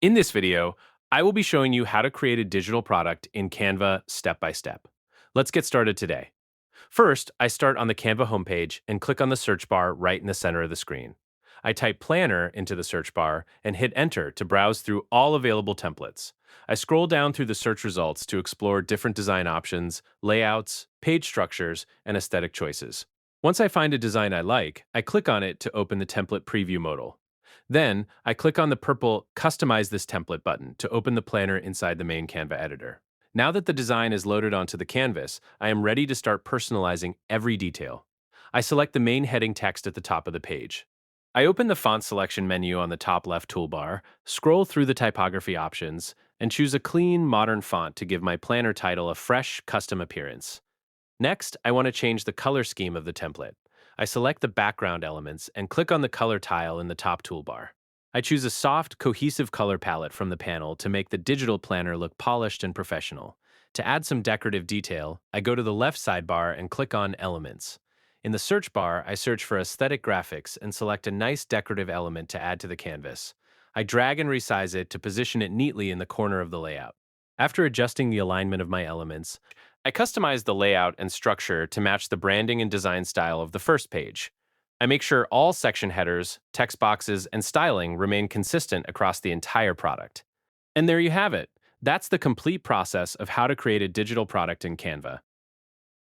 In this video, I will be showing you how to create a digital product in Canva step by step. Let's get started today. First, I start on the Canva homepage and click on the search bar right in the center of the screen. I type Planner into the search bar and hit Enter to browse through all available templates. I scroll down through the search results to explore different design options, layouts, page structures, and aesthetic choices. Once I find a design I like, I click on it to open the template preview modal. Then, I click on the purple Customize this template button to open the planner inside the main Canva editor. Now that the design is loaded onto the canvas, I am ready to start personalizing every detail. I select the main heading text at the top of the page. I open the font selection menu on the top left toolbar, scroll through the typography options, and choose a clean, modern font to give my planner title a fresh, custom appearance. Next, I want to change the color scheme of the template. I select the background elements and click on the color tile in the top toolbar. I choose a soft, cohesive color palette from the panel to make the digital planner look polished and professional. To add some decorative detail, I go to the left sidebar and click on Elements. In the search bar, I search for aesthetic graphics and select a nice decorative element to add to the canvas. I drag and resize it to position it neatly in the corner of the layout. After adjusting the alignment of my elements, I customize the layout and structure to match the branding and design style of the first page. I make sure all section headers, text boxes, and styling remain consistent across the entire product. And there you have it. That's the complete process of how to create a digital product in Canva.